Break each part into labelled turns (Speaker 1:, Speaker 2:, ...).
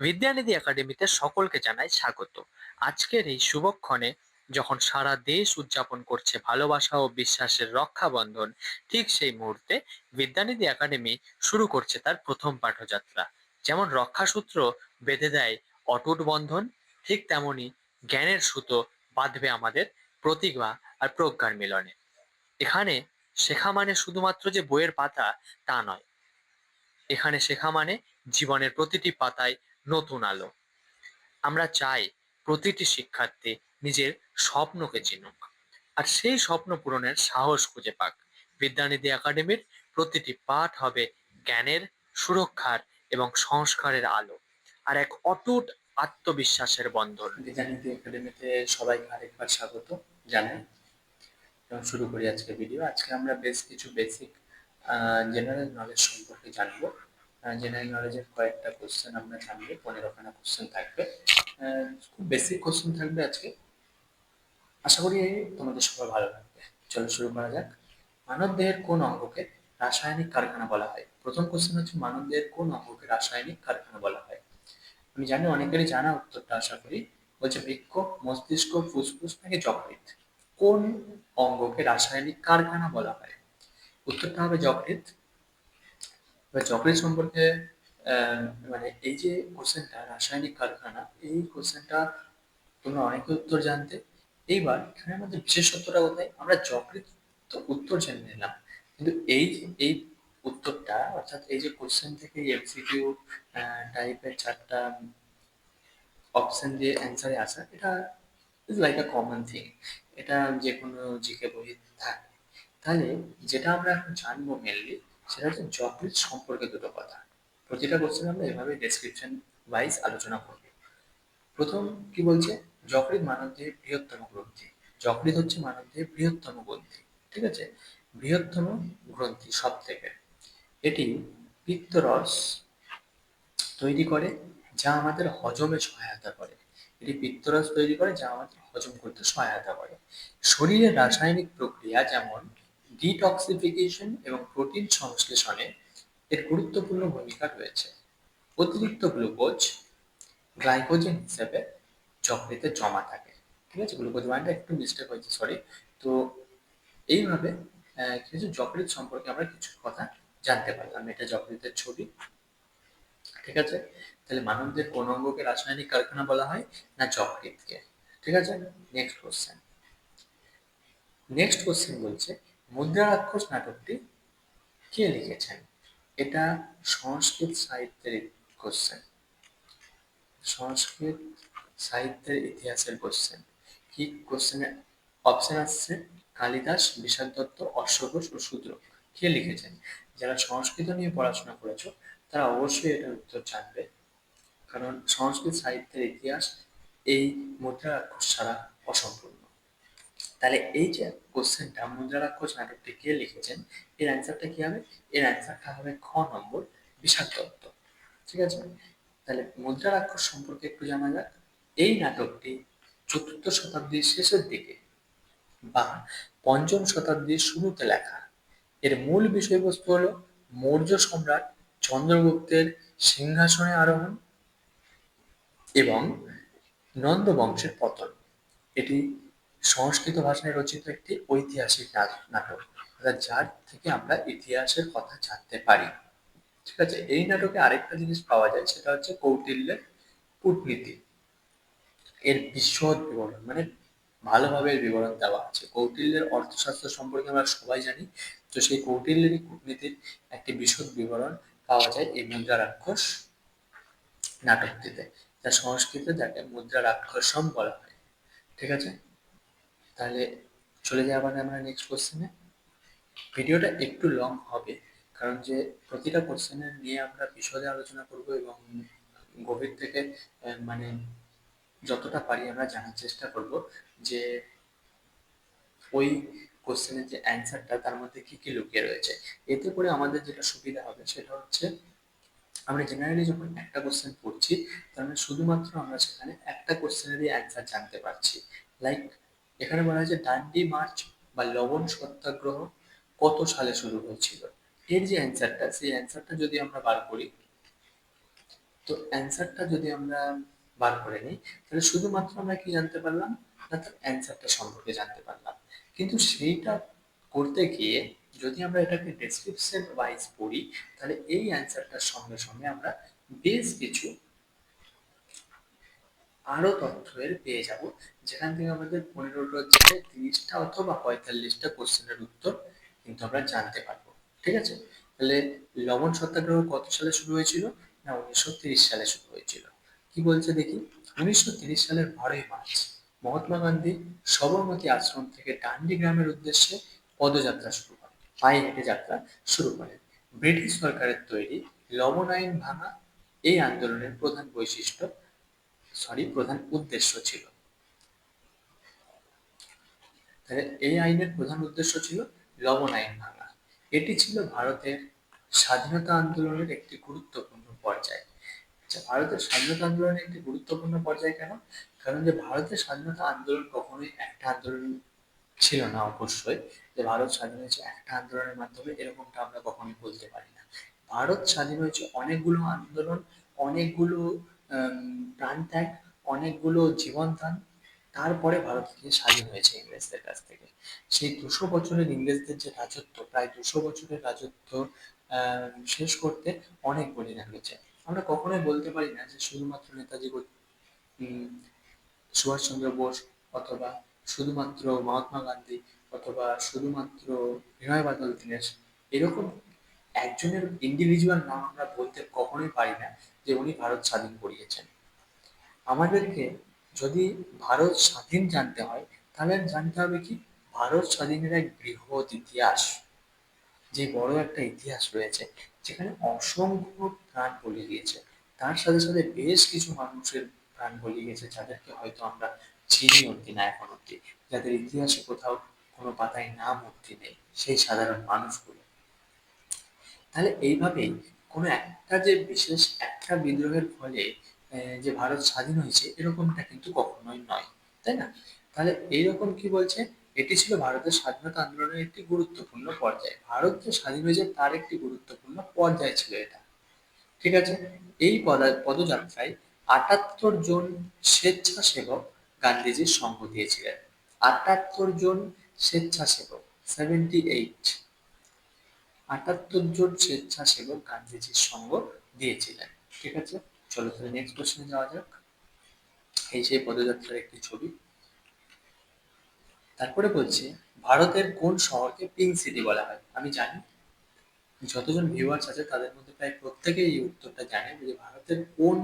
Speaker 1: বিদ্যানিধি একাডেমিতে সকলকে জানাই স্বাগত। আজকের এই শুভক্ষণে যখন সারা দেশ উদযাপন করছে ভালোবাসা ও বিশ্বাসের রক্ষাবন্ধন, ঠিক সেই মুহূর্তে বিদ্যানিধি একাডেমি শুরু করছে তার প্রথম পাঠযাত্রা। যেমন রক্ষাসূত্র বেঁধে দেয় অটুট বন্ধন, ঠিক তেমনি জ্ঞানের সুতো বাঁধবে আমাদের প্রতিভা আর প্রজ্ঞার মিলনে। এখানে শেখা মানে শুধুমাত্র যে বইয়ের পাতা তা নয়, এখানে শেখা মানে জীবনের প্রতিটি পাতায় নতুন আলো। আমরা চাই প্রতিটি শিক্ষার্থী নিজের স্বপ্নকে চিনুক আর সেই স্বপ্ন পূরণের সাহস খুঁজে পাক। বিদ্যানিধি একাডেমির প্রতিটি পাঠ হবে জ্ঞানের, সুরক্ষার এবং সংস্কারের আলো আর এক অটুট আত্মবিশ্বাসের বন্ধন।
Speaker 2: বিদ্যানিধি একাডেমিতে সবাইকে আরেকবার স্বাগত জানাই এবং শুরু করি আজকে ভিডিও। আজকে আমরা বেশ কিছু বেসিক জেনারেল নলেজ সম্পর্কে জানবো। জেনারেল নলেজের কয়েকটা কোশ্চেন আমরা জানবো, 15খানা কোশ্চেন থাকবে। খুব বেসিক কোশ্চেন থাকবে আজকে। আশা করি তোমাদের সবার ভালো লাগবে। চলো শুরু করা যাক। মানবদেহের কোন অঙ্গকে রাসায়নিক কারখানা বলা হয়? প্রথম কোশ্চেন হচ্ছে মানবদেহের কোন অঙ্গকে রাসায়নিক কারখানা বলা হয়? আমি জানি অনেকেরই জানা উত্তরটা, আশা করি। বলছে বৃক্ক, মস্তিষ্ক, ফুসফুস নাকি যকৃৎ? কোন অঙ্গকে রাসায়নিক কারখানা বলা হয়? উত্তরটা হবে যকৃৎ। এবার যকৃৎ সম্পর্কে আহ, মানে এই যে কোশ্চেনটা রাসায়নিক কারখানা, এই কোশ্চেনটা তোমরা অনেকে উত্তর জানতে। এইবার এখানে আমাদের বিশেষত্বটা কোথায়? আমরা যকৃৎ তো উত্তর জেনে নিলাম, কিন্তু এই উত্তরটা, অর্থাৎ এই যে কোশ্চেন থেকে এমসিকিউ টাইপের চারটা অপশন দিয়ে অ্যান্সারে আসা, এটা is like a common thing. এটা যে কোনো জিকে বই থাকে। তাহলে যেটা আমরা এখন জানবো মেনলি, সেটা হচ্ছে যকৃৎ সম্পর্কে দুটো কথা। প্রতিটা কোশ্চেন আমরা এভাবে ডেসক্রিপশন ওয়াইজ আলোচনা করব। প্রথম কি বলছে? যকৃৎ মানবদেহের বৃহত্তম গ্রন্থি। যকৃৎ হচ্ছে মানবদেহের বৃহত্তম গ্রন্থি, ঠিক আছে? বৃহত্তম গ্রন্থি সব থেকে। এটি পিত্তরস তৈরি করে, যা আমাদের হজমে সহায়তা করে। এটি পিত্তরস তৈরি করে, যা আমাদের হজম করতে সহায়তা করে। শরীরের রাসায়নিক প্রক্রিয়া যেমন ডিটক্সিফিকেশন এবং প্রোটিন সংশ্লেষণে এর গুরুত্বপূর্ণ ভূমিকা রয়েছে। অতিরিক্ত গ্লুকোজ গ্লাইকোজেন হিসেবে যকৃতে জমা থাকে। ঠিক আছে, গ্লুকোজ মানটা একটু মিস্টেক হয়েছে, সরি। তো এইভাবে কিছু যকৃৎ সম্পর্কে আমরা কিছু কথা জানতে পারলাম। এটা যকৃতের ছবি, ঠিক আছে? তাহলে মানবদের কোন অঙ্গকে রাসায়নিক কারখানা বলা হয়? না, যকৃৎকে। ঠিক আছে, নেক্সট কোশ্চেন। নেক্সট কোশ্চেন বলছে মুদ্রা রাক্ষস নাটকটি কে লিখেছেন? এটা সংস্কৃত সাহিত্যের কোশ্চেন, সংস্কৃত সাহিত্যের ইতিহাসের কোশ্চেন। কি কোশ্চেনের অপশন আসছে? কালিদাস, বিষাদ দত্ত, অশ্বঘোষ ও শূদ্র। কে লিখেছেন? যারা সংস্কৃত নিয়ে পড়াশোনা করেছো তারা অবশ্যই এটার উত্তর জানবে, কারণ সংস্কৃত সাহিত্যের ইতিহাস এই মুদ্রা রাক্ষস ছাড়া অসম্পূর্ণ। তাহলে এই যে কোশ্চেনটা, মুদ্রা রাক্ষস নাটকটি কে লিখেছেন, এর অ্যান্সারটা কি হবে? এর অ্যান্সারটা হবে খ নম্বর, বিষাদ দত্ত। ঠিক আছে, তাহলে মুদ্রা রাক্ষস সম্পর্কে একটু জানা যাক। এই নাটকটি চতুর্থ শতাব্দীর শেষের দিকে বা পঞ্চম শতাব্দীর শুরুতে লেখা। এর মূল বিষয়বস্তু হলো মৌর্য সম্রাট চন্দ্রগুপ্তের সিংহাসনে আরোহণ এবং নন্দ বংশের পতন। এটি সংস্কৃত ভাষায় রচিত একটি ঐতিহাসিক নাটক, অর্থাৎ যার থেকে আমরা ইতিহাসের কথা জানতে পারি। ঠিক আছে, এই নাটকে আরেকটা জিনিস পাওয়া যায়, সেটা হচ্ছে কৌটিল্যের কূটনীতি। এর বিশদ বিবরণ, মানে ভালোভাবে এর বিবরণ দেওয়া আছে। কৌটিল্যের অর্থশাস্ত্র সম্পর্কে আমরা সবাই জানি, তো সেই কৌটিল্যেরই কূটনীতির একটি বিশদ বিবরণ পাওয়া যায় এই মুদ্রা রাক্ষস নাটকটিতে, যা সংস্কৃতে যাকে মুদ্রা রাক্ষসম বলা হয়। ঠিক আছে, তাহলে চলে যাই আবার আমরা নেক্সট কোশ্চেনে। ভিডিওটা একটু লং হবে, কারণ যে প্রতিটা কোশ্চেনের নিয়ে আমরা বিশদে আলোচনা করব এবং গভীর থেকে মানে যতটা পারি আমরা জানার চেষ্টা করব যে ওই কোশ্চেনের যে অ্যান্সারটা তার মধ্যে কি কি লুকিয়ে রয়েছে। এতে করে আমাদের যেটা সুবিধা হবে সেটা হচ্ছে, আমরা জেনারেলি যখন একটা কোশ্চেন পড়ছি, তার মানে শুধুমাত্র আমরা সেখানে একটা কোশ্চেনেরই অ্যান্সার জানতে পারছি। লাইক এখানে বলা হয়েছে ডান্ডি মার্চ বা লবণ সত্যাগ্রহ কত সালে শুরু হয়েছিল। এর যে অ্যান্সারটা, সেই অ্যান্সারটা যদি আমরা বার করি, তো অ্যান্সারটা যদি আমরা বার করে নিই, তাহলে শুধুমাত্র আমরা কি জানতে পারলাম না, তার অ্যান্সারটা সম্পর্কে জানতে পারলাম। কিন্তু সেইটা করতে গিয়ে যদি আমরা এটাকে ডেসক্রিপশন ওয়াইজ পড়ি, তাহলে এই অ্যান্সারটার সঙ্গে সঙ্গে আমরা বেশ কিছু আরো তথ্য এর পেয়ে যাব, যেখান থেকে আমাদের 15টার জায়গায় 30টা অথবা 45টা কোশ্চেনের উত্তর কিন্তু আমরা জানতে পারবো। ঠিক আছে? তাহলে লবণ সত্যাগ্রহ কত সালে শুরু হয়েছিল? না 1930 সালে শুরু হয়েছিল। কি বলছে দেখি। 1930 সালের 12ই মার্চ মহাত্মা গান্ধী সবরমতী আশ্রম থেকে ডান্ডি গ্রামের উদ্দেশ্যে পদযাত্রা শুরু করেন, পায়ে হেঁটে যাত্রা শুরু করেন। ব্রিটিশ সরকারের তৈরি লবণ আইন ভাঙা এই আন্দোলনের প্রধান উদ্দেশ্য ছিল। তাহলে এই আইনের প্রধান উদ্দেশ্য ছিল লবণ আইন ভাঙা। এটি ছিল ভারতের স্বাধীনতা আন্দোলনের একটি গুরুত্বপূর্ণ পর্যায়। আচ্ছা, ভারতের স্বাধীনতা আন্দোলনের একটি গুরুত্বপূর্ণ পর্যায় কেন? কারণ যে ভারতের স্বাধীনতা আন্দোলন কখনোই একটা আন্দোলন ছিল না, অবশ্যই যে ভারত স্বাধীন হয়েছে একটা আন্দোলনের মাধ্যমে, এরকমটা আমরা কখনোই বলতে পারি না। ভারত স্বাধীন হয়েছে অনেকগুলো আন্দোলন, অনেকগুলো প্রাণ ত্যাগ, অনেকগুলো জীবন দান, তারপরে ভারত থেকে স্বাধীন হয়েছে ইংরেজদের কাছ থেকে। সেই 200 বছরের ইংরেজদের যে রাজত্ব, প্রায় 200 বছরের রাজত্ব শেষ করতে অনেক বলিদান হয়েছে। আমরা কখনোই বলতে পারি না যে শুধুমাত্র নেতাজি উম, সুভাষচন্দ্র বোস, অথবা শুধুমাত্র মহাত্মা গান্ধী, অথবা শুধুমাত্র বিনয় বাদল দীনেশ, এরকম একজনের ইন্ডিভিজুয়াল নাম আমরা বলতে কখনোই পারি না যে উনি ভারত স্বাধীন করিয়েছেন। আমাদেরকে যদি ভারত স্বাধীন জানতে হয়, তাহলে জানতে হবে কি, ভারত স্বাধীনের এক বৃহৎ ইতিহাস, যে বড় একটা ইতিহাস রয়েছে, যেখানে অসংখ্য প্রাণ বলি গিয়েছে। তার সাথে সাথে বেশ কিছু মানুষের প্রাণ বলি গেছে, যাদেরকে হয়তো আমরা চিনি অব্দি না এখন অব্দি, যাদের ইতিহাসে কোথাও কোনো পাতায় নাম অব্দি নেই, সেই সাধারণ মানুষগুলো। তাহলে এইভাবেই কোনো একটা যে বিশেষ একটা বিদ্রোহের ফলে যে ভারত স্বাধীন হয়েছে, এরকমটা কিন্তু কখনোই নয়, তাই না? তাহলে এইরকম কি বলছে, এটি ছিল ভারতের স্বাধীনতা আন্দোলনের একটি গুরুত্বপূর্ণ পর্যায়। ভারত যে স্বাধীন হয়েছে তার একটি গুরুত্বপূর্ণ পর্যায় ছিল এটা। ঠিক আছে? এই পদযাত্রায় 78 জন স্বেচ্ছাসেবক গান্ধীজির সঙ্গ দিয়েছিলেন। 78 জন স্বেচ্ছাসেবক, 78, 78 জন স্বেচ্ছাসেবক গান্ধীজির সঙ্গ দিয়েছিলেন। ঠিক আছে? চলো তাহলে নেক্সট কোশ্চেনে যাওয়া যাক। এই সেই পদযাত্রার একটি ছবি। তারপরে বলছে, ভারতের কোন শহরকে পিঙ্ক সিটি বলা হয়? আমি জানি যতজন ভিউয়ার্স আছে তাদের মধ্যে প্রায় প্রত্যেকেই এই উত্তরটা জানে যে ভারতের কোন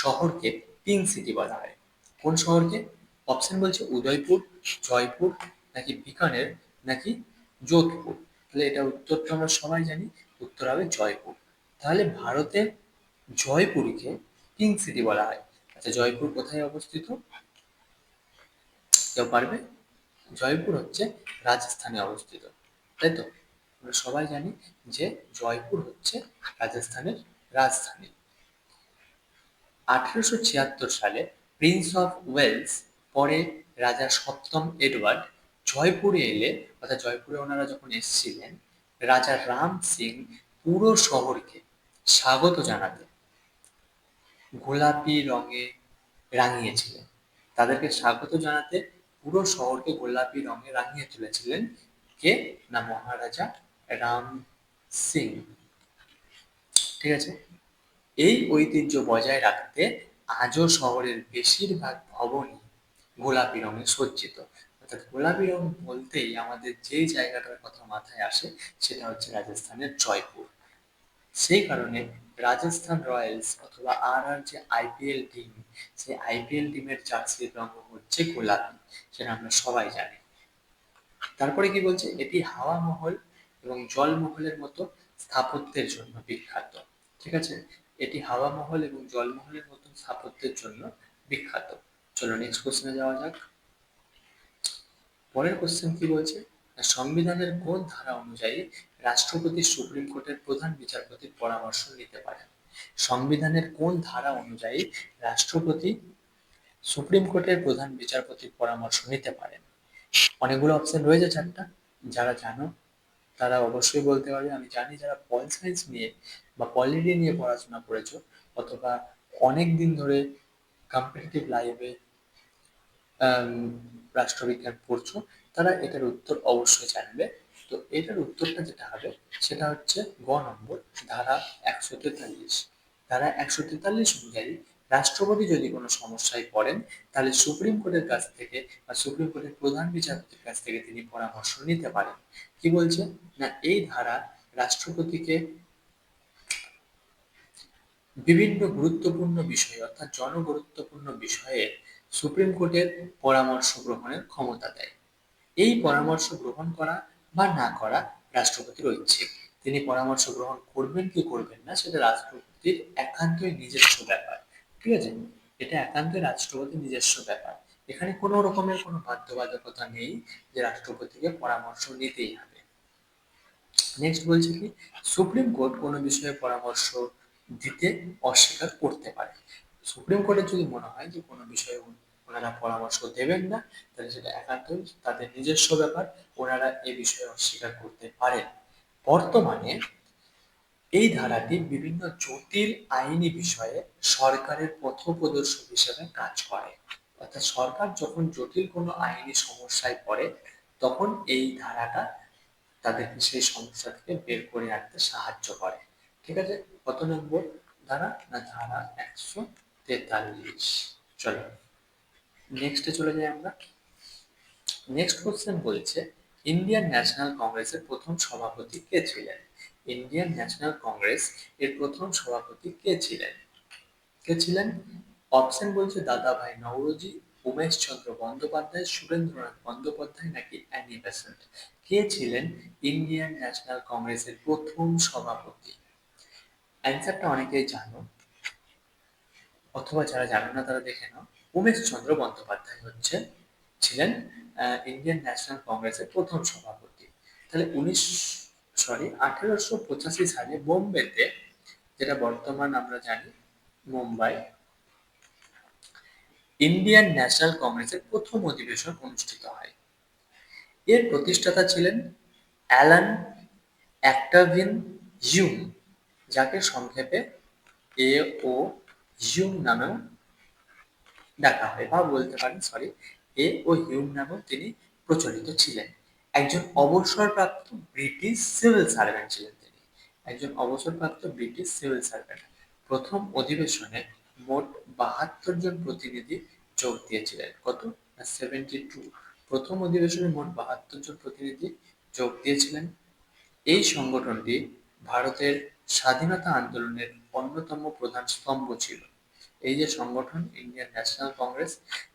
Speaker 2: শহরকে পিঙ্ক সিটি বলা হয়। কোন শহরকে? অপশন বলছে উদয়পুর, জয়পুর, নাকি বিকানের, নাকি যোধপুর। তাহলে এটা উত্তরটা আমরা সবাই জানি, উত্তর হবে জয়পুর। তাহলে ভারতের জয়পুরকে পিঙ্ক সিটি বলা হয়। আচ্ছা, জয়পুর কোথায় অবস্থিত? কেউ পারবে? জয়পুর হচ্ছে রাজস্থানে অবস্থিত, তাই তো? আমরা সবাই জানি যে জয়পুর হচ্ছে রাজস্থানের রাজধানী। 1876 সালে প্রিন্স অফ ওয়েলস, পরে রাজা সপ্তম এডওয়ার্ড জয়পুরে এলে, অর্থাৎ জয়পুরে ওনারা যখন এসেছিলেন, রাজা রাম সিং পুরো শহরকে স্বাগত জানাতে গোলাপি রঙে রাঙিয়েছিলেন। তাদেরকে স্বাগত জানাতে পুরো শহরকে গোলাপি রঙে রাঙিয়ে তুলেছিলেন কে? না মহারাজা রাম সিং। ঠিক আছে? এই ঐতিহ্য বজায় রাখতে আজও শহরের বেশিরভাগ ভবনই গোলাপি রঙে সজ্জিত। অর্থাৎ গোলাপি রং বলতেই আমাদের যেই জায়গাটার কথা মাথায় আসে, সেটা হচ্ছে রাজস্থানের জয়পুর। সেই কারণে রাজস্থান রয়্যালস অথবা যে আইপিএল টিম, সেই আইপিএল টিমের জার্সির রং হচ্ছে গোলাপি, সেটা আমরা সবাই জানি। তারপরে কি বলছে, এটি হাওয়া মহল এবং জল মহলের মতো স্থাপত্যের জন্য বিখ্যাত। ঠিক আছে? এটি হাওয়া মহল এবং জল মহলের মতো স্থাপত্যের জন্য বিখ্যাত। চলো নেক্সট কোশ্চেনে যাওয়া যাক। পরের কোশ্চেন কি বলছে, না সংবিধানের কোন ধারা অনুযায়ী রাষ্ট্রপতি সুপ্রিম কোর্টের প্রধান বিচারপতির পরামর্শ নিতে পারেন? সংবিধানের কোন ধারা অনুযায়ী রাষ্ট্রপতি সুপ্রিম কোর্টের প্রধান বিচারপতির পরামর্শ নিতে পারেন? অনেকগুলো অপশন রয়েছে, চারটা। যারা জানো তারা অবশ্যই বলতে পারবে। আমি জানি যারা পল সায়েন্স নিয়ে বা পলিটি নিয়ে পড়াশোনা করেছো, অথবা অনেক দিন ধরে কম্পিটিটিভ লাইফে রাষ্ট্রবিজ্ঞান পড়ছো, তারা এটার উত্তর অবশ্যই জানবে। তো এটার উত্তরটা যেটা হবে সেটা হচ্ছে নম্বর, ধারা 143। ধারা 143 অনুযায়ী রাষ্ট্রপতি যদি কোনো সমস্যায় পড়েন, তাহলে সুপ্রিম কোর্টের কাছ থেকে বা সুপ্রিম কোর্টের প্রধান বিচারপতির কাছ থেকে তিনি পরামর্শ নিতে পারেন। কি বলছে না, এই ধারা রাষ্ট্রপতিকে বিভিন্ন গুরুত্বপূর্ণ বিষয়ে অর্থাৎ জনগুরুত্বপূর্ণ বিষয়ে সুপ্রিম কোর্টের পরামর্শ গ্রহণের ক্ষমতা দেয়। এই পরামর্শ গ্রহণ করা বা না করা রাষ্ট্রপতির ঐচ্ছিক। তিনি পরামর্শ গ্রহণ করবেন কি করবেন না সেটা রাষ্ট্রপতির একান্তই নিজস্ব ব্যাপার। ঠিক আছে, এটা একান্তই রাষ্ট্রপতির নিজস্ব ব্যাপার। এখানে কোনো রকমের কোনো বাধ্যবাধকতা নেই যে রাষ্ট্রপতিকে পরামর্শ নিতেই হবে। নেক্সট বলছে কি, সুপ্রিম কোর্ট কোনো বিষয়ে পরামর্শ দিতে অস্বীকার করতে পারে। সুপ্রিম কোর্টের যদি মনে হয় যে কোনো বিষয়ে ওনারা পরামর্শ দেবেন না, তাহলে সেটা একান্তই তাদের নিজস্ব ব্যাপার, ওনারা এ বিষয়ে অস্বীকার করতে পারেন। বর্তমানে এই ধারাটি বিভিন্ন জটিল আইনি বিষয়ে সরকারের পথপ্রদর্শক হিসেবে কাজ করে। অর্থাৎ সরকার যখন জটিল কোনো আইনি সমস্যায় পড়ে, তখন এই ধারাটা তাদেরকে সেই সমস্যা থেকে বের করে আনতে সাহায্য করে। ঠিক আছে, কত নম্বর ধারা না, ধারা 143। চলো নেক্সটে চলে যাই আমরা। নেক্সট কোশ্চেন বলছে, ইন্ডিয়ান ন্যাশনাল কংগ্রেসের প্রথম সভাপতি কে ছিলেন? ইন্ডিয়ান ন্যাশনাল কংগ্রেস এর প্রথম সভাপতি কে ছিলেন? কে ছিলেন? অপশন বলছে দাদাভাই নওরোজি, উমেশ চন্দ্র বন্দ্যোপাধ্যায়, সুরেন্দ্রনাথ বন্দ্যোপাধ্যায় নাকি অ্যানি বেসেন্ট। কে ছিলেন ইন্ডিয়ান ন্যাশনাল কংগ্রেসের প্রথম সভাপতি? অ্যান্সারটা অনেকেই জানো, অথবা যারা জানো না তারা দেখে নাও। উমেশ চন্দ্র বন্দ্যোপাধ্যায় ছিলেন ইন্ডিয়ান ন্যাশনাল কংগ্রেসের প্রথম সভাপতি। তাহলে 1885 সালে বোম্বেতে, যেটা বর্তমান আমরা জানি মুম্বাই, ইন্ডিয়ান ন্যাশনাল কংগ্রেসের প্রথম অধিবেশন অনুষ্ঠিত হয়। এর প্রতিষ্ঠাতা ছিলেন অ্যালান অ্যাক্টাভিন ইয়ুং, যাকে সংক্ষেপে AO ইয়ুং নামেও ডাকা হয়, বা বলতে পারেন সরি, AO ইয়ুং নামেও তিনি প্রচলিত ছিলেন। একজন অবসরপ্রাপ্ত ব্রিটিশ সিভিল সার্ভেন্ট ছিলেন তিনি। একজন অবসরপ্রাপ্ত ব্রিটিশ সিভিল সার্ভেন্ট। প্রথম অধিবেশনে মোট 72 জন প্রতিনিধি যোগ দিয়েছিলেন। কত? 72। প্রথম অধিবেশনে মোট 72 জন প্রতিনিধি যোগ দিয়েছিলেন। এই সংগঠনটি ভারতের স্বাধীনতা আন্দোলনের অন্যতম প্রধান স্তম্ভ ছিল। এই যে সংগঠন ইন্ডিয়ান ন্যাশনাল কংগ্রেস,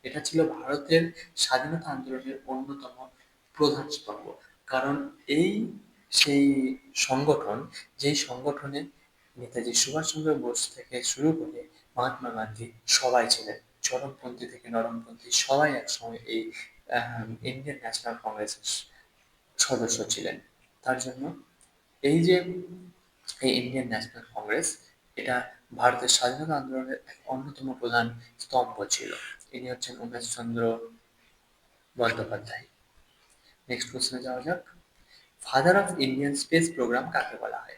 Speaker 2: এটা ছিল ভারতের স্বাধীনতা আন্দোলনের অন্যতম প্রধান স্তম্ভ। কারণ এই সেই সংগঠন, যেই সংগঠনে নেতাজি সুভাষচন্দ্র বোস থেকে শুরু করে মহাত্মা গান্ধী সবাই ছিলেন, চরমপন্থী থেকে নরমপন্থী সবাই একসঙ্গে এই ইন্ডিয়ান ন্যাশনাল কংগ্রেসের সদস্য ছিলেন। তার জন্য এই যে এই ইন্ডিয়ান ন্যাশনাল কংগ্রেস, এটা ভারতের স্বাধীনতা আন্দোলনের এক অন্যতম প্রধান স্তম্ভ ছিল। ইনি হচ্ছেন উমেশ চন্দ্র বন্দ্যোপাধ্যায়। নেক্সট কোশ্চেনে যাওয়া যাক। Father of Indian space programme কাকে বলা হয়?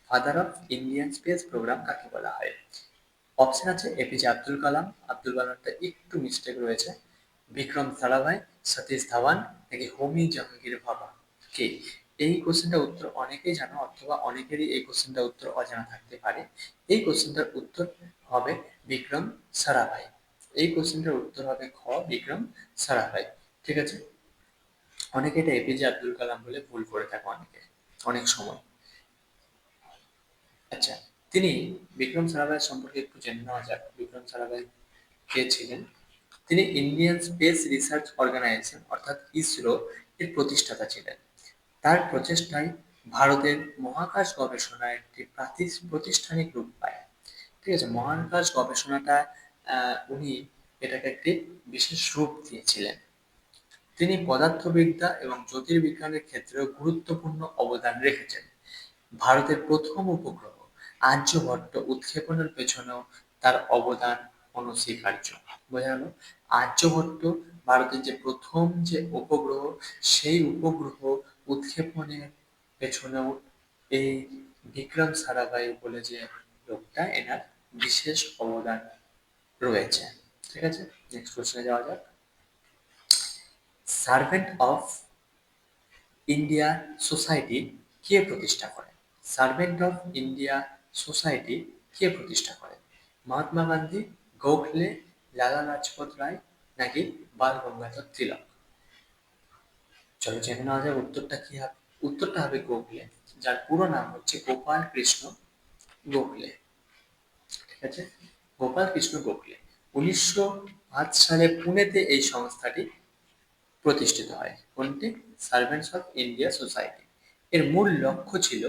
Speaker 2: Father of Indian space programme কাকে বলা হয়? অপশন আছে এপিজে আব্দুল কালাম, আব্দুল কালামটা একটু মিস্টেক রয়েছে, বিক্রম সারাভাই, সতীশ ধাওয়ান নাকি হোমি জাহাঙ্গীর ভাবা। কে? এই কোশ্চেনটার উত্তর অনেকেই জানো, অথবা অনেকেরই এই কোশ্চেনটার উত্তর অজানা থাকতে পারে। এই কোশ্চেনটার উত্তর হবে বিক্রম সারাভাই। এই কোশ্চেনটার উত্তর হবে খ, বিক্রম সারাভাই। ঠিক আছে, অনেকে এটা এপিজে আব্দুল কালাম বলে ভুল করে থাকে অনেকে, অনেক সময়। আচ্ছা, তিনি বিক্রম সারাভাই সম্পর্কে একটু জেনে নেওয়া যাক। বিক্রম সারাভাই কে ছিলেন? তিনি ইন্ডিয়ান স্পেস রিসার্চ অর্গানাইজেশন অর্থাৎ ইসরো এর প্রতিষ্ঠাতা ছিলেন। তার প্রচেষ্টায় ভারতের মহাকাশ গবেষণা একটি প্রাতিষ্ঠানিক রূপ পায়। ঠিক আছে, মহাকাশ গবেষণাটা উনি এটাকে একটি বিশেষ রূপ দিয়েছিলেন। তিনি পদার্থবিদ্যা এবং জ্যোতির্বিজ্ঞানের ক্ষেত্রেও গুরুত্বপূর্ণ অবদান রেখেছেন। ভারতের প্রথম উপগ্রহ আর্যভট্ট উৎক্ষেপণের পেছনেও তার অবদান অনস্বীকার্য। বোঝা গেল? আর্যভট্ট ভারতের যে প্রথম যে উপগ্রহ, সেই উপগ্রহ উৎক্ষেপণের পেছনেও এই বিক্রম সারাভাই বলে যে লোকটা, এনার বিশেষ অবদান রয়েছে। ঠিক আছে, নেক্সট কোশ্চেনে যাওয়া যাক। সার্ভেন্ট অফ ইন্ডিয়া সোসাইটি কে প্রতিষ্ঠা করেন? সার্ভেন্ট অফ ইন্ডিয়া সোসাইটি কে প্রতিষ্ঠা করেন? মহাত্মা গান্ধী, গোখলে, লালা লাজপত রায় নাকি বাল গঙ্গাধর তিলক? চলো জেনে নেওয়া যাক উত্তরটা কি হবে। উত্তরটা হবে গোখলে, যার পুরো নাম হচ্ছে গোপাল কৃষ্ণ গোখলে। ঠিক আছে, গোপাল কৃষ্ণ গোখলে। 1905 সালে পুনেতে এই সংস্থাটি প্রতিষ্ঠিত হয়। কোনটি? Servants of India society. এর মূল লক্ষ্য ছিল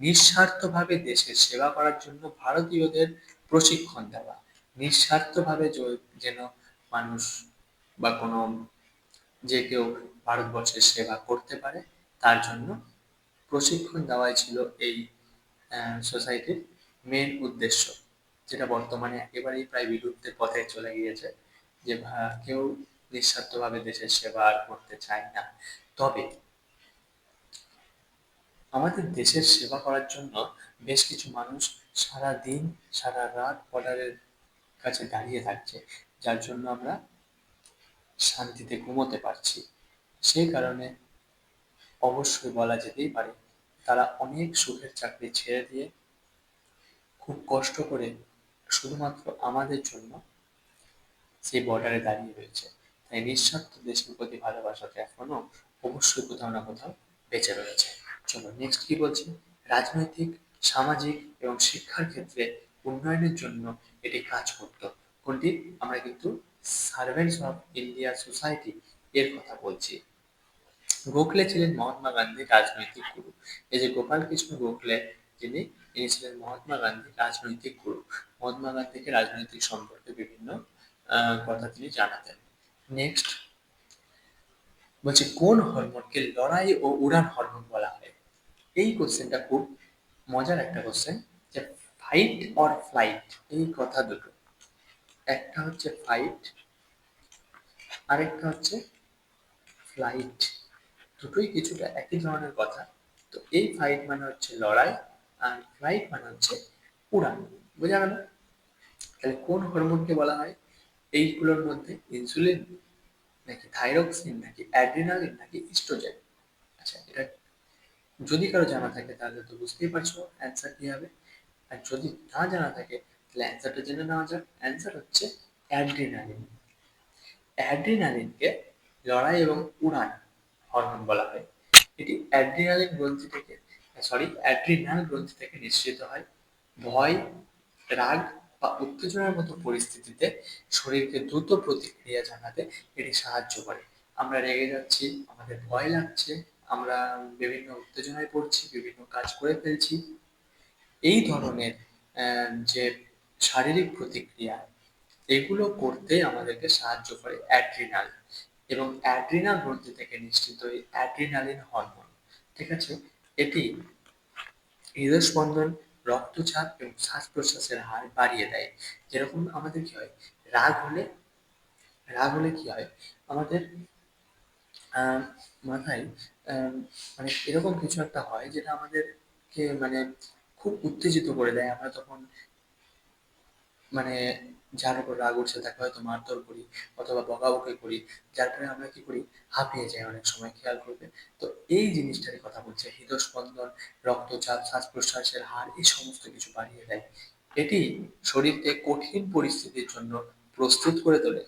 Speaker 2: নিঃস্বার্থভাবে দেশের সেবা করার জন্য ভারতীয়দের প্রশিক্ষণ দেওয়া। নিঃস্বার্থভাবে যেন মানুষ বা কোনো যে কেউ ভারতবর্ষের সেবা করতে পারে, তার জন্য প্রশিক্ষণ দেওয়াই ছিল এই সোসাইটির মেন উদ্দেশ্য, যেটা বর্তমানে একেবারেই প্রায় বিলুপ্তের পথে চলে গিয়েছে, যে কেউ নিঃস্বার্থভাবে দেশের সেবা আর করতে চায় না। তবে আমাদের দেশের সেবা করার জন্য বেশ কিছু মানুষ সারা দিন সারা রাত বর্ডারের কাছে দাঁড়িয়ে থাকছে, যার জন্য আমরা শান্তিতে ঘুমোতে পারছি। সেই কারণে অবশ্যই বলা যেতেই পারে তারা অনেক সুখের চাকরি ছেড়ে দিয়ে খুব কষ্ট করে শুধুমাত্র আমাদের জন্য সেই বর্ডারে দাঁড়িয়ে রয়েছে। তাই নিঃস্বার্থ দেশের প্রতি ভালোবাসাটা এখনো অবশ্যই কোথাও না কোথাও বেঁচে রয়েছে। চলো নেক্সট কি বলছে? রাজনৈতিক, সামাজিক এবং শিক্ষার ক্ষেত্রে উন্নয়নের জন্য এটি কাজ করত। কোনটি? আমরা কিন্তু সার্ভেন্টস অফ ইন্ডিয়া সোসাইটি এর কথা বলছি। গোখলে ছিলেন মহাত্মা গান্ধীর রাজনৈতিক গুরু। এই যে গোপাল কৃষ্ণ গোখলে, ইনি ছিলেন মহাত্মা গান্ধীর রাজনৈতিক গুরু। মহাত্মা গান্ধীকে রাজনৈতিক সম্পর্কে বিভিন্ন কথা তিনি জানাতেন। নেক্সট বলছে কোন হরমোনকে লড়াই ও উড়ান হরমোন বলা হয়? এই কোশ্চেনটা খুব মজার একটা কোশ্চেন, যে ফাইট অর ফ্লাইট এই কথা দুটো, একটা হচ্ছে ফাইট, আরেকটা হচ্ছে ফ্লাইট। দুটোই কিছুটা একই ধরনের কথা। তো এই ফাইট মানে হচ্ছে লড়াই, আর ফ্লাইট মানে হচ্ছে উড়ান। বোঝা গেল? তাহলে কোন হরমোনকে বলা হয় এইগুলোর মধ্যে? ইনসুলিন নাকি থাইরক্সিন নাকি অ্যাড্রিনালিন নাকি ইস্ট্রোজেন? আচ্ছা, এটা যদি কারো জানা থাকে তাহলে তো বুঝতেই পারছো অ্যান্সার কি হবে। আর যদি না জানা থাকে তাহলে অ্যান্সারটা জেনে নেওয়া যাক। অ্যান্সার হচ্ছে অ্যাড্রিনালিন। অ্যাড্রিনালিনকে লড়াই এবং উড়ান হরমোন বলা হয়। এটি অ্যাড্রিনাল গ্রন্থি থেকে নিঃসৃত হয়। ভয়, রাগ বা উত্তেজনার মতো পরিস্থিতিতে শরীরকে দ্রুত প্রতিক্রিয়া জানাতে এটি সাহায্য করে। আমরা রেগে যাচ্ছি, আমাদের ভয় লাগছে, আমরা বিভিন্ন উত্তেজনায় পড়ছি, বিভিন্ন কাজ করে ফেলছি, এই ধরনের যে শারীরিক প্রতিক্রিয়া, এগুলো করতে আমাদেরকে সাহায্য করে অ্যাড্রিনাল, এবং অ্যাড্রিনাল গ্রন্থি থেকে নিঃসৃত এই অ্যাড্রিনালিন হরমোন, ঠিক আছে, এটি হৃদস্পন্দন, রক্তচাপ এবং শ্বাস প্রশ্বাসের হার বাড়িয়ে দেয়। যেরকম আমাদের কি হয়, রাগ হলে কি হয় আমাদের আহ, মাথায় মানে এরকম কিছু একটা হয় যেটা আমাদেরকে মানে খুব উত্তেজিত করে দেয়। আমরা তখন মানে যার উপর রাগ উঠছে তাকে হয়তো মারধর করি অথবা বকাবকি করি, যার ফলে আমরা কি করি, হাঁপিয়ে যাই অনেক সময়, খেয়াল করবে। তো এই জিনিসটারই কথা বলছে, হৃদস্পন্দন, রক্তচাপ, শ্বাস প্রশ্বাসের হার এই সমস্ত কিছু বাড়িয়ে দেয়। এটি শরীরকে কঠিন পরিস্থিতির জন্য প্রস্তুত করে তোলে।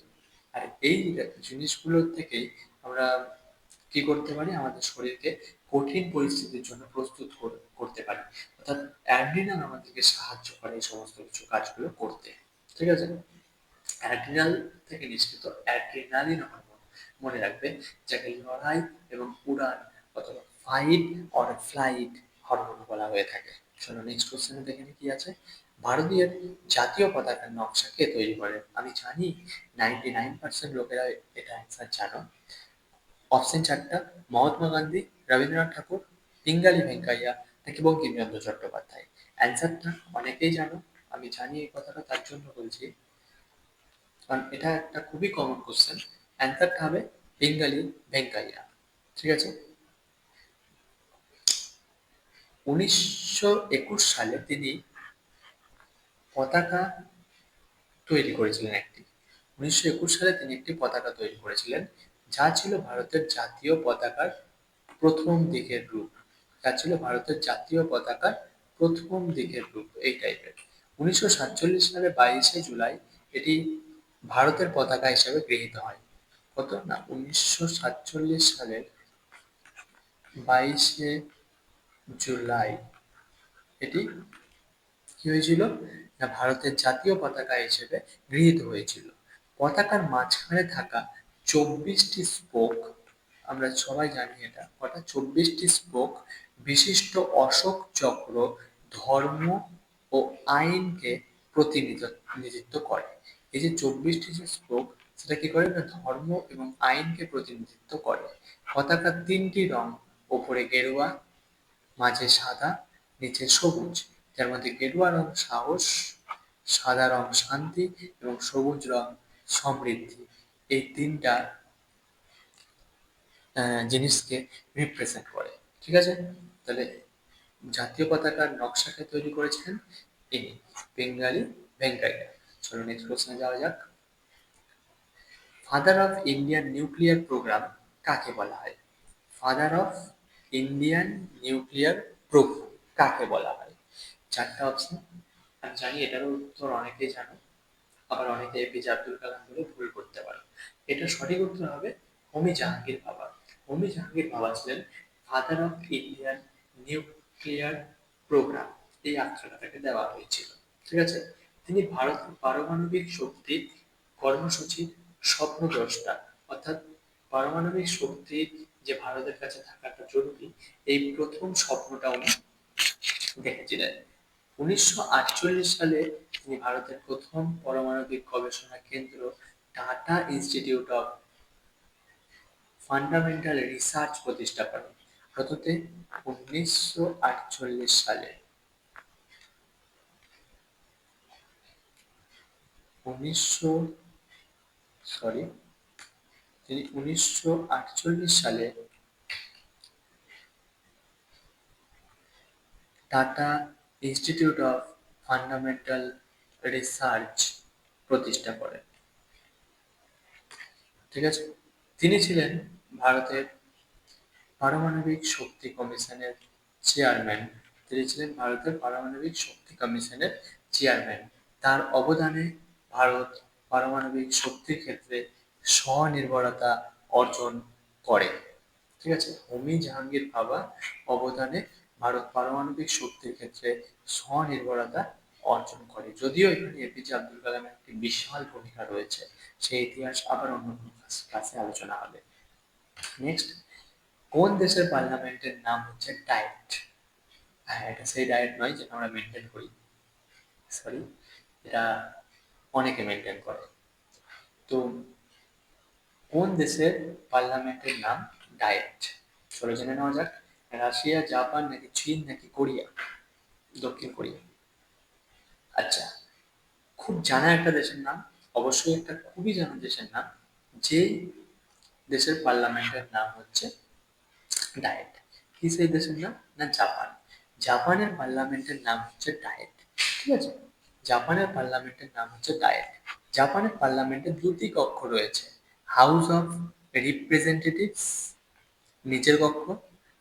Speaker 2: আর এই জিনিসগুলোর থেকেই আমরা কি করতে পারি, আমাদের শরীরকে কঠিন পরিস্থিতির জন্য প্রস্তুত করতে পারি। অর্থাৎ অ্যাড্রিনাল আমাদেরকে সাহায্য করে এই সমস্ত কিছু কাজগুলো করতে। ঠিক আছে, অ্যাড্রিনাল থেকে নিঃসৃত অ্যাড্রিনালিন হরমোন, মনে রাখবে, যাকে লড়াই এবং উড়ান অথবা ফাইট অর ফ্লাইট হরমোন বলা হয়ে থাকে। চলো নেক্সট কোশ্চেনে দেখে নিই কি আছে। ভারতীয় জাতীয় পতাকার নকশা কে তৈরি করেন? আমি জানি 99% লোকেরা এটা অ্যান্সার জানো। অপশন চারটা: মহাত্মা গান্ধী, রবীন্দ্রনাথ ঠাকুর, পিঙ্গালি ভেঙ্কাইয়া নাকি বঙ্কিমচন্দ্র চট্টোপাধ্যায়? অ্যান্সারটা অনেকেই জানো, আমি জানি এই কথাটা, তার জন্য বলছি, কারণ এটা একটা খুবই কমন কোশ্চেন। অ্যান্সারটা হবে পিঙ্গালি ভেঙ্কাইয়া। ঠিক আছে, 1921 সালে তিনি পতাকা তৈরি করেছিলেন একটি। 1921 সালে তিনি একটি পতাকা তৈরি করেছিলেন, যা ছিল ভারতের জাতীয় পতাকার প্রথম দিকের রূপ। যা ছিল ভারতের জাতীয় পতাকার প্রথম দিকের রূপ, এই টাইপের। 1947 সালে 22শে জুলাই এটি ভারতের পতাকা হিসেবে গৃহীত হয়। কত না, 1947 সালের 22শে জুলাই এটি কি হয়েছিল না ভারতের জাতীয় পতাকা হিসেবে গৃহীত হয়েছিল। পতাকার মাঝখানে থাকা 24টি স্পোক, আমরা সবাই জানি এটা, অর্থাৎ 24টি স্পোক বিশিষ্ট চক্র ধর্ম ও আইনকে প্রতিনিধিত্ব করে। এই যে 24টি যে স্পোক, সেটা কি করে না ধর্ম এবং আইনকে প্রতিনিধিত্ব করে। পতাকার 3টি রং, ওপরে গেরুয়া, মাঝে সাদা, নিচে সবুজ, যার মধ্যে গেরুয়া রং সাহস, সাদা রং শান্তি এবং সবুজ রং সমৃদ্ধি, এই তিনটা জিনিসকে রিপ্রেজেন্ট করে। ঠিক আছে, তাহলে জাতীয় পতাকার নকশাকে তৈরি করেছিলেন ইনি, বেঙ্গালি ভেঙ্কাইয়া। চলো নেক্সট কোশ্চেনে যাওয়া যাক। Father of Indian nuclear programme কাকে বলা হয়? Father of Indian nuclear programme কাকে বলা হয়? চারটা অপশন, আমি জানি এটারও উত্তর অনেকেই জানো, আবার অনেকে এপিজে আব্দুল কালাম বলে ভুল করতে পারো। এটা সঠিক উত্তর হবে হোমি জাহাঙ্গীর ভাবা। হোমি জাহাঙ্গীর ভাবা ছিলেন father of Indian nuclear programme, এই আখ্যাটা তাকে দেওয়া হয়েছিল। ঠিক আছে, তিনি ভারতের পারমাণবিক শক্তির কর্মসূচির স্বপ্নদ্রষ্টা, অর্থাৎ পারমাণবিক শক্তি যে ভারতের কাছে থাকাটা জরুরি, এই প্রথম স্বপ্নটা উনি দেখেছিলেন। 1948 সালে তিনি ভারতের প্রথম পারমাণবিক গবেষণা কেন্দ্র tata institute of fundamental research প্রতিষ্ঠা করেন। কততে? 1948 সালে। 1900 সরি তিনি 1948 সালে tata institute of fundamental research প্রতিষ্ঠা করেন। ঠিক আছে, তিনি ছিলেন ভারতের পারমাণবিক শক্তি কমিশনের চেয়ারম্যান। তিনি ছিলেন ভারতের পারমাণবিক শক্তি কমিশনের চেয়ারম্যান। তার অবদানে ভারত পারমাণবিক শক্তির ক্ষেত্রে স্বনির্ভরতা অর্জন করে। ঠিক আছে, হোমি জাহাঙ্গীর ভাবা অবদানে ভারত পারমাণবিক শক্তির ক্ষেত্রে স্বনির্ভরতা অর্জন করে। যদিও এখানে এপিজে আব্দুল কালামের একটি বিশাল ভূমিকা রয়েছে, সেই ইতিহাস আবার অন্য কোনো ক্লাসে আলোচনা হবে। নেক্সট, কোন দেশের পার্লামেন্টের নাম হচ্ছে ডায়েট? হ্যাঁ, এটা সেই ডায়েট নয় যেটা আমরা মেনটেন করি, সরি, এটা অনেকে মেনটেন করে। তো কোন দেশের পার্লামেন্টের নাম ডায়েট? চলো জেনে নেওয়া যাক। রাশিয়া, জাপান, নাকি চীন, নাকি কোরিয়া? দক্ষিণ কোরিয়া। আচ্ছা, খুব জানা একটা দেশের নাম, অবশ্যই একটা খুবই জানা দেশের নাম, যে দেশের পার্লামেন্টের নাম হচ্ছে ডায়েট। কি সেই দেশের নাম? না জাপান। জাপানের পার্লামেন্টের নাম হচ্ছে ডায়েট। ঠিক আছে, জাপানের পার্লামেন্টের নাম হচ্ছে ডায়েট। জাপানের পার্লামেন্টে দুটি কক্ষ রয়েছে, হাউস অফ রিপ্রেজেন্টেটিভস নিচের কক্ষ,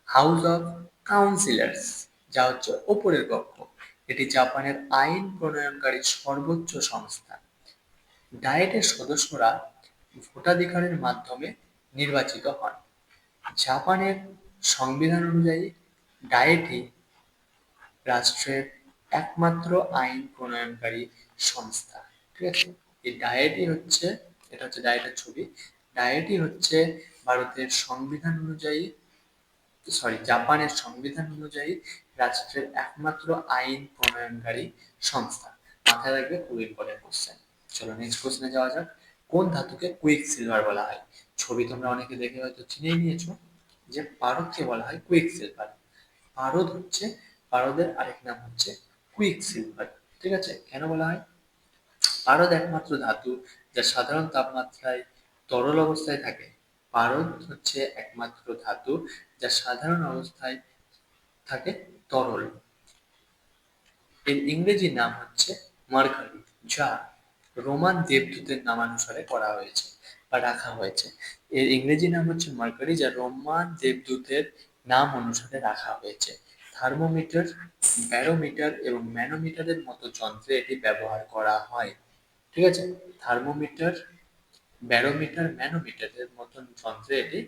Speaker 2: হাউস অফ কাউন্সিলর্স যা হচ্ছে ওপরের কক্ষ। এটি জাপানের আইন প্রণয়নকারী সর্বোচ্চ সংস্থা। ডায়েটের সদস্যরা ভোটাধিকারের মাধ্যমে নির্বাচিত হন। জাপানের সংবিধান অনুযায়ী ডায়েটই রাষ্ট্রের একমাত্র আইন প্রণয়নকারী সংস্থা। ঠিক আছে, এই ডায়েটই হচ্ছে, এটা হচ্ছে ডায়েটের ছবি, ডায়েটই হচ্ছে ভারতের সংবিধান অনুযায়ী, জাপানের সংবিধান অনুযায়ী রাষ্ট্রের একমাত্র আইন প্রণয়নকারী সংস্থা। মাথায় রাখবে, খুব ইম্পর্টেন্ট কোশ্চেন। চলো নেক্সট কোশ্চেনে যাওয়া যাক। কোন ধাতুকে কুইক সিলভার বলা হয়? ছবি তোমরা অনেকে দেখে হয়তো চিনেই নিয়েছো যে পারদকে বলা হয় কুইক সিলভার। পারদ হচ্ছে, পারদের আরেক নাম হচ্ছে কুইক সিলভার। ঠিক আছে, কেন বলা হয়? পারদ একমাত্র ধাতু যা সাধারণ তাপমাত্রায় তরল অবস্থায় থাকে। পারদ হচ্ছে একমাত্র ধাতু যা সাধারণ অবস্থায় থাকে তরল। এর ইংরেজি নাম হচ্ছে মার্কারি, যা রোমান দেবদূতের নামানুসারে করা হয়েছে বা রাখা হয়েছে। এর ইংরেজি নাম হচ্ছে মার্কারি, যা রোমান দেবদূতের নাম অনুসারে রাখা হয়েছে। থার্মোমিটার, ব্যারোমিটার এবং ম্যানোমিটারের মতো যন্ত্রে এটি ব্যবহার করা হয়। ঠিক আছে? থার্মোমিটার, ব্যারোমিটার, ম্যানোমিটারের মতন যন্ত্রে এটি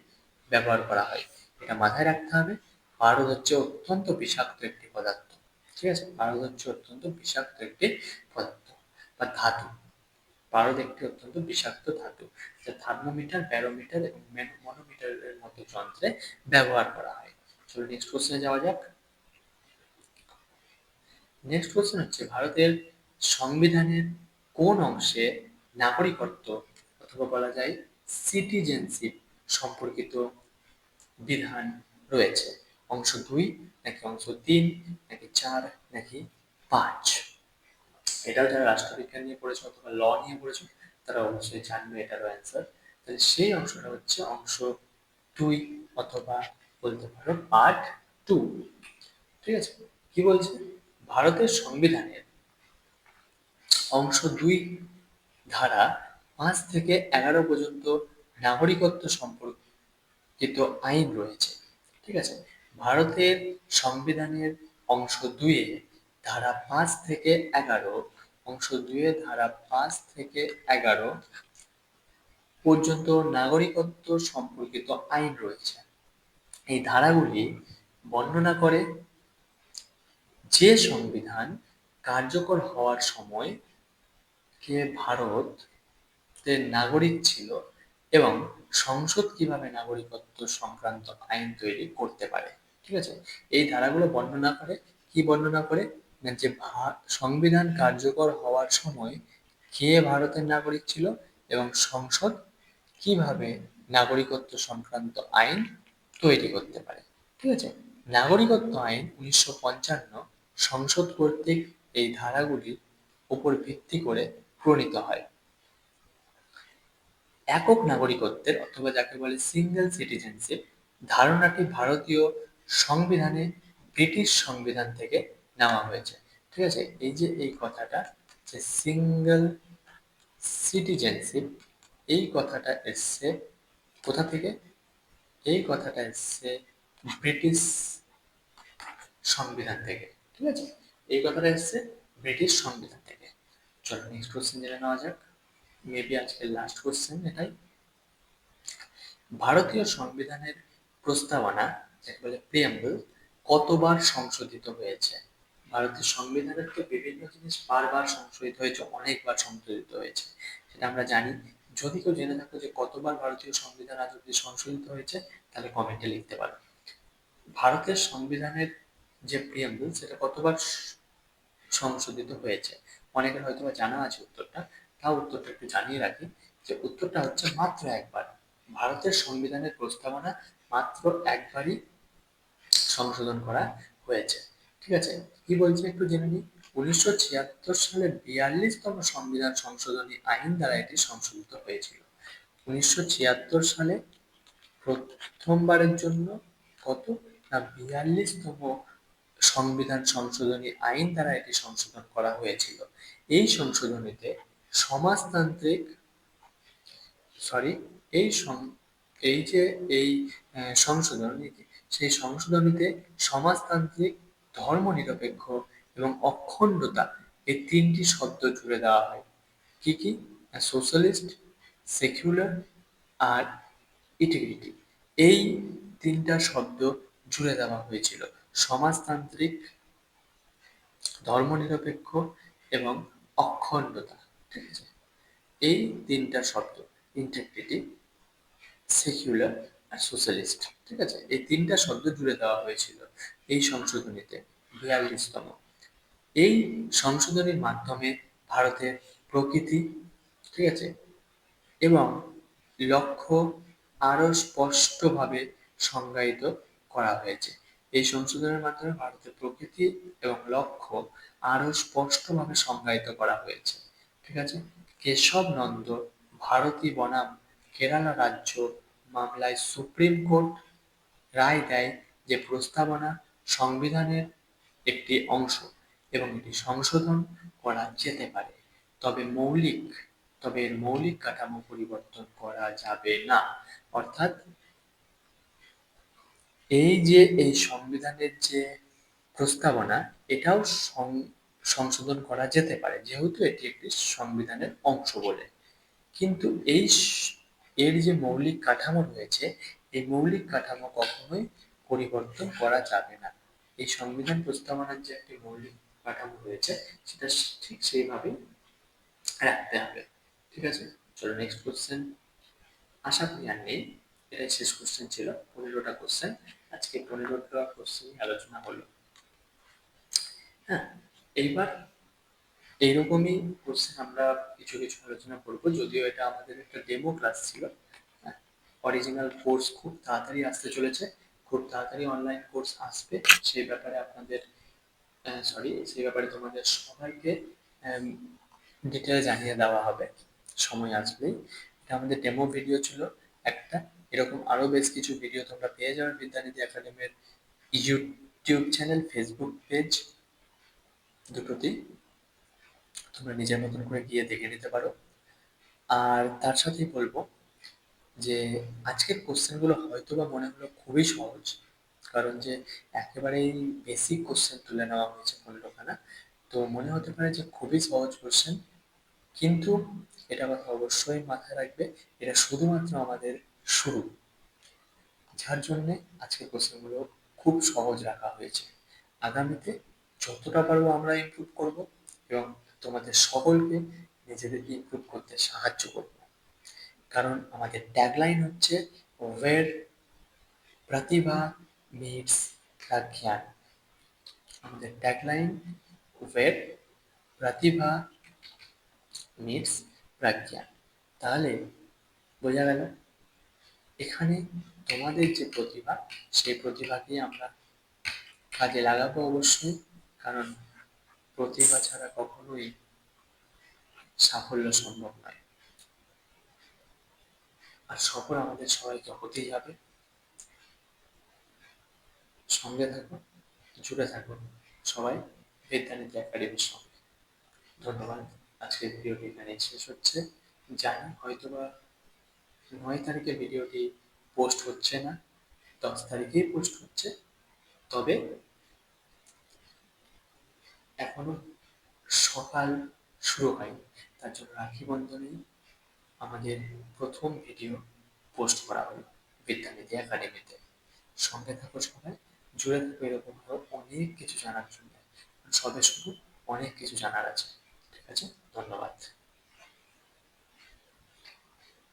Speaker 2: ব্যবহার করা হয়। এটা মাথায় রাখতে হবে। পারদ হচ্ছে অত্যন্ত বিষাক্ত একটি পদার্থ। ঠিক আছে? পারদ হচ্ছে অত্যন্ত বিষাক্ত একটি পদার্থ বা ধাতু। পারদ একটি অত্যন্ত বিষাক্ত ধাতু, যা থার্মোমিটার, ব্যারোমিটার এবং ম্যানোমিটারের মতো যন্ত্রে ব্যবহার করা হয়। চলো নেক্সট কোশ্চেনে যাওয়া যাক। নেক্সট কোশ্চেন হচ্ছে, ভারতের সংবিধানের কোন অংশে নাগরিকত্ব অথবা বলা যায় সিটিজেনশিপ সম্পর্কিত বিধান রয়েছে? অংশ 2 নাকি অংশ 3 নাকি 4 নাকি 5? এটাও যারা রাষ্ট্রবিজ্ঞান নিয়ে পড়েছো অথবা ল নিয়ে পড়েছো তারা অবশ্যই জানবে এটারও অ্যান্সার। তাহলে সেই অংশটা হচ্ছে অংশ 2 অথবা বলতে পারো পার্ট 2। ঠিক আছে? কি বলছে? ভারতের সংবিধানের অংশ 2 ধারা 5 থেকে 11 পর্যন্ত নাগরিকত্ব সম্পর্কিত আইন রয়েছে। ঠিক আছে? ভারতের সংবিধানের অংশ 2 এ ধারা 5 থেকে 11, অংশ 2 এ ধারা 5 থেকে 11 পর্যন্ত নাগরিকত্ব সম্পর্কিত আইন রয়েছে। এই ধারাগুলি বর্ণনা করে যে সংবিধান কার্যকর হওয়ার সময় কে ভারতের নাগরিক ছিল এবং সংসদ কিভাবে নাগরিকত্ব সংক্রান্ত আইন তৈরি করতে পারে। ঠিক আছে? এই ধারাগুলো বর্ণনা করে, কি বর্ণনা করে? না, যে সংবিধান কার্যকর হওয়ার সময় কে ভারতের নাগরিক ছিল এবং সংসদ কিভাবে নাগরিকত্ব সংক্রান্ত আইন তৈরি করতে পারে। ঠিক আছে? নাগরিকত্ব আইন 1955 সংসদ কর্তৃক এই ধারাগুলির উপর ভিত্তি করে প্রণীত হয়। একক নাগরিকত্বের অথবা যাকে বলে সিঙ্গেল সিটিজেনশিপ ধারণাটি ভারতীয় সংবিধানে ব্রিটিশ সংবিধান থেকে নেওয়া হয়েছে। ঠিক আছে? এই যে এই কথাটা, যে সিঙ্গেল সিটিজেনশিপ, এই কথাটা এসছে কোথা থেকে? এই কথাটা এসছে ব্রিটিশ সংবিধান থেকে। ঠিক আছে? এই কথাটা এসছে ব্রিটিশ সংবিধান থেকে। চলো নেক্সট কোশ্চেন জেনে নেওয়া যাক। মেবি আজকের লাস্ট কোশ্চেন এটাই। ভারতীয় সংবিধানের প্রস্তাবনা, যাকে বলে প্রিয়াম্বল, কতবার সংশোধিত হয়েছে? ভারতীয় সংবিধানের তো বিভিন্ন জিনিস বারবার সংশোধিত হয়েছে, অনেকবার সংশোধিত হয়েছে, সেটা আমরা জানি। যদি কেউ জেনে থাকো যে কতবার ভারতীয় সংবিধান আজ অব্দি সংশোধিত হয়েছে, তাহলে কমেন্টে লিখতে পারো। ভারতের সংবিধানের যে প্রিয়াম্বল সেটা কতবার সংশোধিত হয়েছে? অনেকের হয়তো জানা আছে উত্তরটা, তাও উত্তরটা একটু জানিয়ে রাখি, যে উত্তরটা হচ্ছে মাত্র একবার। ভারতের সংবিধানের প্রস্তাবনা মাত্র একবারই সংশোধন করা হয়েছে। ঠিক আছে? কি বলছে একটু জেনে নিই। 1976 সালে 42তম সংবিধান সংশোধনী আইন দ্বারা এটি সংশোধিত হয়েছিল। 1976 সালে প্রথমবারের জন্য কত না 42তম সংবিধান সংশোধনী আইন দ্বারা এটি সংশোধন করা হয়েছিল। এই সংশোধনীতে সমাজতান্ত্রিক সরি এই এই যে এই সংশোধনী, সেই সংশোধনীতে সমাজতান্ত্রিক, ধর্মনিরপেক্ষ এবং অখণ্ডতা এই 3টি শব্দ জুড়ে দেওয়া হয়। কি কি? সোশ্যালিস্ট, সেকুলার আর ইন্টিগ্রিটি। এই 3টা শব্দ জুড়ে দেওয়া হয়েছিল। সমাজতান্ত্রিক, ধর্মনিরপেক্ষ এবং অখণ্ডতা। ঠিক আছে? এই 3টা শব্দ, ইন্টিগ্রিটি, সেকুলার আর সোশ্যালিস্ট। ঠিক আছে? এই 3টা শব্দ জুড়ে দেওয়া হয়েছিল এই সংশোধনীতে 42তম। এই সংশোধনীর মাধ্যমে ভারতের প্রকৃতি, ঠিক আছে, এবং লক্ষ্য আরো স্পষ্টভাবে সংজ্ঞায়িত করা হয়েছে। এই সংশোধনের মাধ্যমে ভারতের প্রকৃতি এবং লক্ষ্য আরো স্পষ্টভাবে সংজ্ঞায়িত করা হয়েছে। ঠিক আছে? কেশব নন্দ ভারতী বনাম কেরালা রাজ্য মামলায় সুপ্রিম কোর্ট রায় দেয় যে প্রস্তাবনা সংবিধানের একটি অংশ এবং এটি সংশোধন করা যেতে পারে, তবে এর মৌলিক কাঠামো পরিবর্তন করা যাবে না। অর্থাৎ এই সংবিধানের যে প্রস্তাবনা, এটাও সংশোধন করা যেতে পারে, যেহেতু এটি একটি সংবিধানের অংশ বলে। কিন্তু এর যে মৌলিক কাঠামো রয়েছে, এই মৌলিক কাঠামো কখনোই পরিবর্তন করা যাবে না। এই সংবিধান প্রস্তাবনার যে একটি মৌলিক কাঠামো রয়েছে, সেটা ঠিক সেইভাবেই রাখতে হবে। ঠিক আছে, চলো নেক্সট কোশ্চেন। আশা করি আর নেই, এটাই শেষ কোশ্চেন ছিল। 15টা কোশ্চেন, আজকে 15টা কোশ্চেন আলোচনা হলো। হ্যাঁ, এইবার এইরকমই কোশ্চেন আমরা কিছু কিছু আলোচনা করব, যদিও এটা আমাদের একটা ডেমো ক্লাস ছিল। অরিজিনাল কোর্স খুব তাড়াতাড়ি আসতে চলেছে, খুব তাড়াতাড়ি অনলাইন কোর্স আসবে। সেই ব্যাপারে তোমাদের সবাইকে ডিটেলে জানিয়ে দেওয়া হবে সময় আসলেই। এটা আমাদের ডেমো ভিডিও ছিল একটা। এরকম আরো বেশ কিছু ভিডিও তোমরা পেয়ে যাবে বিদ্যানিধি একাডেমির ইউটিউব চ্যানেল, ফেসবুক পেজ, দুটোতেই তোমরা নিজের মতন করে গিয়ে দেখে নিতে পারো। আর তার সাথেই বলবো যে আজকের কোশ্চেনগুলো হয়তো বা মনে হলো খুবই সহজ, কারণ যে একেবারেই বেসিক কোশ্চেন তুলে নেওয়া হয়েছে 15খানা, তো মনে হতে পারে যে খুবই সহজ কোশ্চেন। কিন্তু এটা কথা অবশ্যই মাথায় রাখবে, এটা শুধুমাত্র আমাদের শুরু, যার জন্যে আজকের কোশ্চেনগুলো খুব সহজ রাখা হয়েছে। আগামীতে যতটা পারবো আমরা ইমপ্রুভ করব, এবং তোমাদের সকলকে নিজেদের ইমপ্রুভ করতে সাহায্য করব। কারণ আমাদের ট্যাগলাইন হচ্ছে ওয়ের প্রতিভা মিটস প্রজ্ঞান। আমাদের ট্যাগলাইন ওয়ের প্রতিভা মিটস প্রজ্ঞান। তাহলে বোঝা গেল, এখানে তোমাদের যে প্রতিভা, সেই প্রতিভাকে আমরা কাজে লাগাবো অবশ্যই, কারণ প্রতিভা ছাড়া কখনোই সাফল্য সম্ভব নয়। আর সফল আমাদের সবাইকে হতেই হবে। সঙ্গে থাকো, জুড়ে থাকো সবাই বিদ্যানিধি একাডেমির সঙ্গে। ধন্যবাদ। আজকের ভিডিওটি এখানেই শেষ হচ্ছে। জানি হয়তোবা 9 তারিখে ভিডিওটি পোস্ট হচ্ছে না, 10 তারিখেই পোস্ট হচ্ছে, তবে এখনো সকাল শুরু হয়নি, তার জন্য রাখি বন্ধনে আমাদের প্রথম ভিডিও পোস্ট করা হলো বিদ্যানিধি একাডেমিতে। সঙ্গে থাকো সবাই, জুড়ে থাকো এরকম আরো অনেক কিছু জানার জন্য। সবে শুধু অনেক কিছু জানার আছে। ঠিক আছে, ধন্যবাদ।